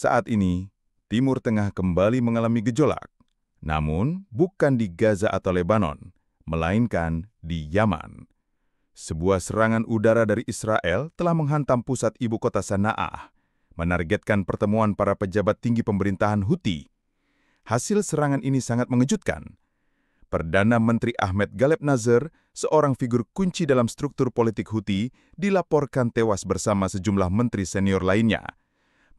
Saat ini, Timur Tengah kembali mengalami gejolak. Namun, bukan di Gaza atau Lebanon, melainkan di Yaman. Sebuah serangan udara dari Israel telah menghantam pusat ibu kota Sana'ah, menargetkan pertemuan para pejabat tinggi pemerintahan Houthi. Hasil serangan ini sangat mengejutkan. Perdana Menteri Ahmed Galeb Nasser, seorang figur kunci dalam struktur politik Houthi, dilaporkan tewas bersama sejumlah menteri senior lainnya.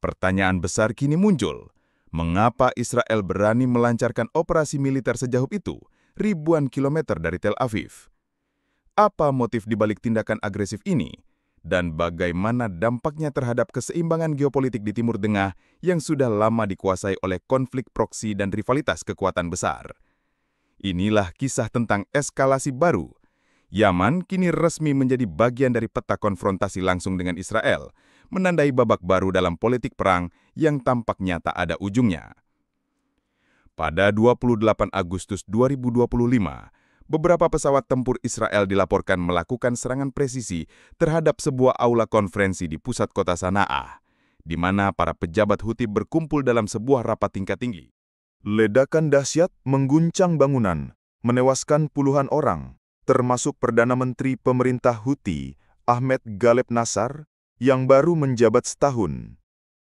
Pertanyaan besar kini muncul, mengapa Israel berani melancarkan operasi militer sejauh itu, ribuan kilometer dari Tel Aviv? Apa motif dibalik tindakan agresif ini? Dan bagaimana dampaknya terhadap keseimbangan geopolitik di Timur Tengah yang sudah lama dikuasai oleh konflik proksi dan rivalitas kekuatan besar? Inilah kisah tentang eskalasi baru. Yaman kini resmi menjadi bagian dari peta konfrontasi langsung dengan Israel, menandai babak baru dalam politik perang yang tampaknya tak ada ujungnya. Pada 28 Agustus 2025, beberapa pesawat tempur Israel dilaporkan melakukan serangan presisi terhadap sebuah aula konferensi di pusat kota Sana'ah, di mana para pejabat Houthi berkumpul dalam sebuah rapat tingkat tinggi. Ledakan dahsyat mengguncang bangunan, menewaskan puluhan orang, termasuk Perdana Menteri Pemerintah Houthi, Ahmed Galeb Nasser, yang baru menjabat setahun.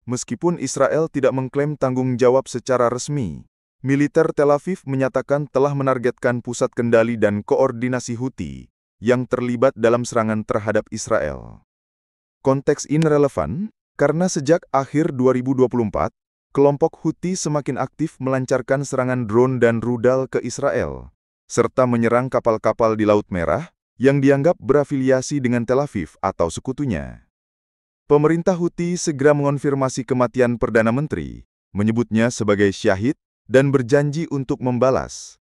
Meskipun Israel tidak mengklaim tanggung jawab secara resmi, militer Tel Aviv menyatakan telah menargetkan pusat kendali dan koordinasi Houthi yang terlibat dalam serangan terhadap Israel. Konteks ini relevan karena sejak akhir 2024, kelompok Houthi semakin aktif melancarkan serangan drone dan rudal ke Israel, serta menyerang kapal-kapal di Laut Merah yang dianggap berafiliasi dengan Tel Aviv atau sekutunya. Pemerintah Houthi segera mengonfirmasi kematian Perdana Menteri, menyebutnya sebagai syahid dan berjanji untuk membalas.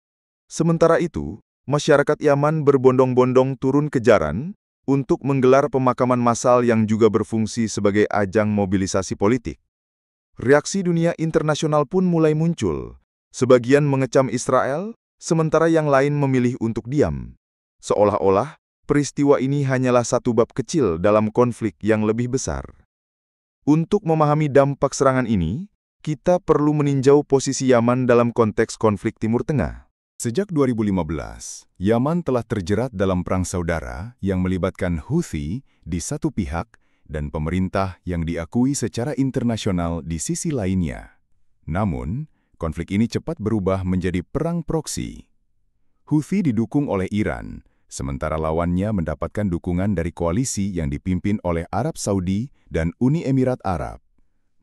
Sementara itu, masyarakat Yaman berbondong-bondong turun ke jalan untuk menggelar pemakaman massal yang juga berfungsi sebagai ajang mobilisasi politik. Reaksi dunia internasional pun mulai muncul. Sebagian mengecam Israel, sementara yang lain memilih untuk diam. Seolah-olah, peristiwa ini hanyalah satu bab kecil dalam konflik yang lebih besar. Untuk memahami dampak serangan ini, kita perlu meninjau posisi Yaman dalam konteks konflik Timur Tengah. Sejak 2015, Yaman telah terjerat dalam perang saudara yang melibatkan Houthi di satu pihak dan pemerintah yang diakui secara internasional di sisi lainnya. Namun, konflik ini cepat berubah menjadi perang proksi. Houthi didukung oleh Iran, sementara lawannya mendapatkan dukungan dari koalisi yang dipimpin oleh Arab Saudi dan Uni Emirat Arab.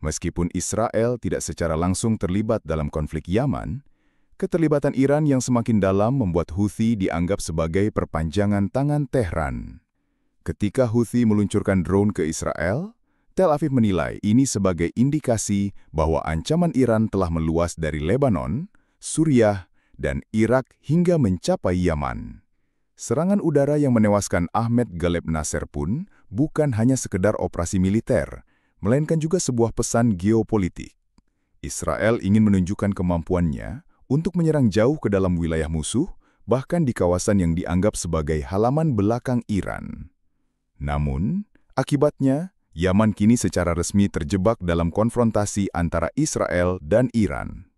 Meskipun Israel tidak secara langsung terlibat dalam konflik Yaman, keterlibatan Iran yang semakin dalam membuat Houthi dianggap sebagai perpanjangan tangan Tehran. Ketika Houthi meluncurkan drone ke Israel, Tel Aviv menilai ini sebagai indikasi bahwa ancaman Iran telah meluas dari Lebanon, Suriah, dan Irak hingga mencapai Yaman. Serangan udara yang menewaskan Ahmed Galeb Nasser pun bukan hanya sekedar operasi militer, melainkan juga sebuah pesan geopolitik. Israel ingin menunjukkan kemampuannya untuk menyerang jauh ke dalam wilayah musuh, bahkan di kawasan yang dianggap sebagai halaman belakang Iran. Namun, akibatnya, Yaman kini secara resmi terjebak dalam konfrontasi antara Israel dan Iran.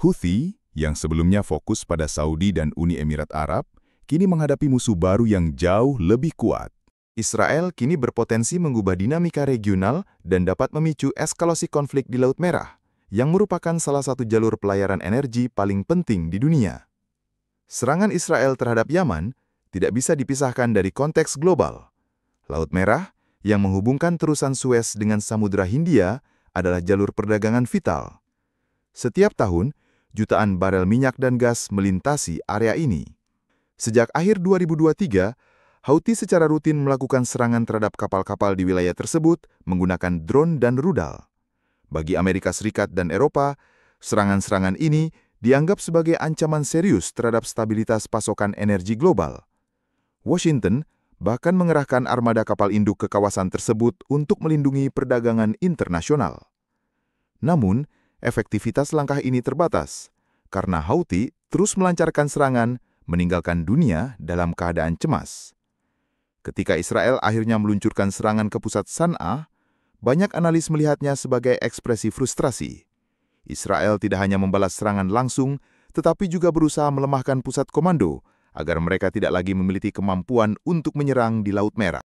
Houthi, yang sebelumnya fokus pada Saudi dan Uni Emirat Arab, kini menghadapi musuh baru yang jauh lebih kuat. Israel kini berpotensi mengubah dinamika regional dan dapat memicu eskalasi konflik di Laut Merah, yang merupakan salah satu jalur pelayaran energi paling penting di dunia. Serangan Israel terhadap Yaman tidak bisa dipisahkan dari konteks global. Laut Merah, yang menghubungkan terusan Suez dengan Samudra Hindia, adalah jalur perdagangan vital. Setiap tahun, jutaan barel minyak dan gas melintasi area ini. Sejak akhir 2023, Houthi secara rutin melakukan serangan terhadap kapal-kapal di wilayah tersebut menggunakan drone dan rudal. Bagi Amerika Serikat dan Eropa, serangan-serangan ini dianggap sebagai ancaman serius terhadap stabilitas pasokan energi global. Washington bahkan mengerahkan armada kapal induk ke kawasan tersebut untuk melindungi perdagangan internasional. Namun, efektivitas langkah ini terbatas, karena Houthi terus melancarkan serangan, meninggalkan dunia dalam keadaan cemas. Ketika Israel akhirnya meluncurkan serangan ke pusat Sana'ah, banyak analis melihatnya sebagai ekspresi frustrasi. Israel tidak hanya membalas serangan langsung, tetapi juga berusaha melemahkan pusat komando agar mereka tidak lagi memiliki kemampuan untuk menyerang di Laut Merah.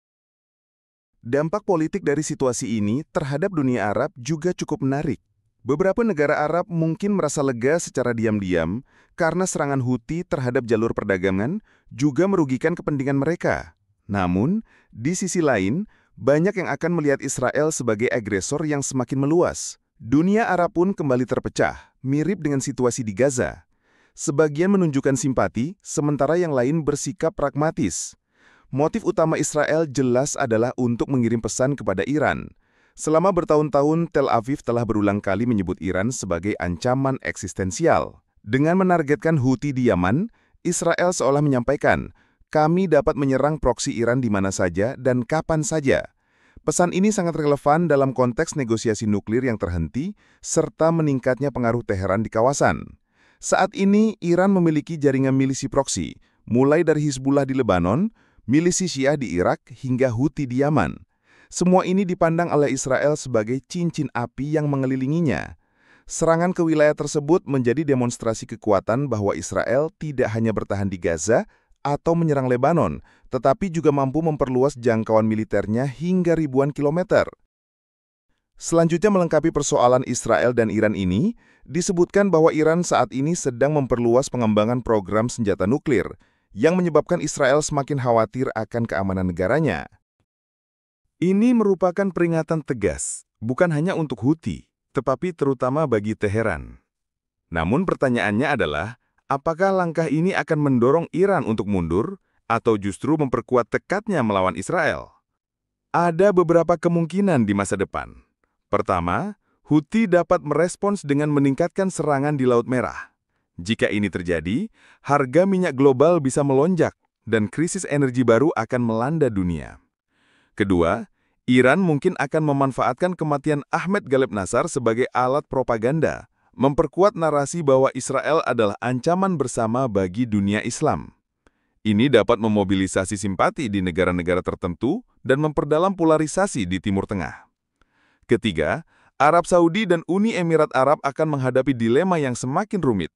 Dampak politik dari situasi ini terhadap dunia Arab juga cukup menarik. Beberapa negara Arab mungkin merasa lega secara diam-diam karena serangan Houthi terhadap jalur perdagangan juga merugikan kepentingan mereka. Namun, di sisi lain, banyak yang akan melihat Israel sebagai agresor yang semakin meluas. Dunia Arab pun kembali terpecah, mirip dengan situasi di Gaza. Sebagian menunjukkan simpati, sementara yang lain bersikap pragmatis. Motif utama Israel jelas adalah untuk mengirim pesan kepada Iran. Selama bertahun-tahun, Tel Aviv telah berulang kali menyebut Iran sebagai ancaman eksistensial. Dengan menargetkan Houthi di Yaman, Israel seolah menyampaikan, kami dapat menyerang proksi Iran di mana saja dan kapan saja. Pesan ini sangat relevan dalam konteks negosiasi nuklir yang terhenti, serta meningkatnya pengaruh Teheran di kawasan. Saat ini, Iran memiliki jaringan milisi proksi, mulai dari Hizbullah di Lebanon, milisi Syiah di Irak, hingga Houthi di Yaman. Semua ini dipandang oleh Israel sebagai cincin api yang mengelilinginya. Serangan ke wilayah tersebut menjadi demonstrasi kekuatan bahwa Israel tidak hanya bertahan di Gaza atau menyerang Lebanon, tetapi juga mampu memperluas jangkauan militernya hingga ribuan kilometer. Selanjutnya melengkapi persoalan Israel dan Iran ini, disebutkan bahwa Iran saat ini sedang memperluas pengembangan program senjata nuklir, yang menyebabkan Israel semakin khawatir akan keamanan negaranya. Ini merupakan peringatan tegas, bukan hanya untuk Houthi, tetapi terutama bagi Teheran. Namun pertanyaannya adalah, apakah langkah ini akan mendorong Iran untuk mundur, atau justru memperkuat tekadnya melawan Israel? Ada beberapa kemungkinan di masa depan. Pertama, Houthi dapat merespons dengan meningkatkan serangan di Laut Merah. Jika ini terjadi, harga minyak global bisa melonjak, dan krisis energi baru akan melanda dunia. Kedua, Iran mungkin akan memanfaatkan kematian Ahmed Galeb Nasar sebagai alat propaganda, memperkuat narasi bahwa Israel adalah ancaman bersama bagi dunia Islam. Ini dapat memobilisasi simpati di negara-negara tertentu dan memperdalam polarisasi di Timur Tengah. Ketiga, Arab Saudi dan Uni Emirat Arab akan menghadapi dilema yang semakin rumit.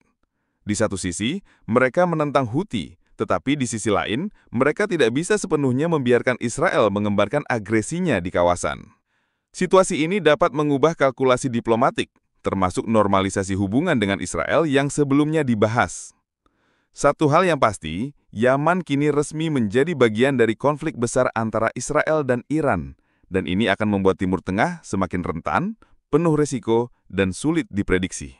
Di satu sisi, mereka menentang Houthi, tetapi di sisi lain, mereka tidak bisa sepenuhnya membiarkan Israel mengembarkan agresinya di kawasan. Situasi ini dapat mengubah kalkulasi diplomatik, termasuk normalisasi hubungan dengan Israel yang sebelumnya dibahas. Satu hal yang pasti, Yaman kini resmi menjadi bagian dari konflik besar antara Israel dan Iran, dan ini akan membuat Timur Tengah semakin rentan, penuh resiko, dan sulit diprediksi.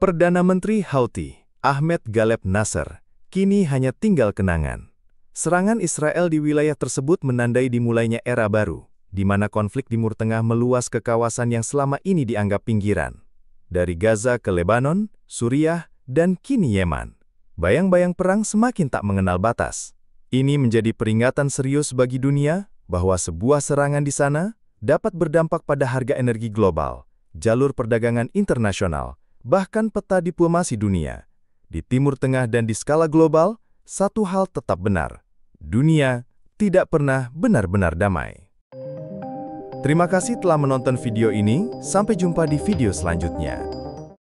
Perdana Menteri Houthi, Ahmed Galeb Nasser, kini hanya tinggal kenangan. Serangan Israel di wilayah tersebut menandai dimulainya era baru, di mana konflik Timur Tengah meluas ke kawasan yang selama ini dianggap pinggiran. Dari Gaza ke Lebanon, Suriah, dan kini Yemen. Bayang-bayang perang semakin tak mengenal batas. Ini menjadi peringatan serius bagi dunia bahwa sebuah serangan di sana dapat berdampak pada harga energi global, jalur perdagangan internasional, bahkan peta diplomasi dunia. Di Timur Tengah dan di skala global, satu hal tetap benar. Dunia tidak pernah benar-benar damai. Terima kasih telah menonton video ini. Sampai jumpa di video selanjutnya.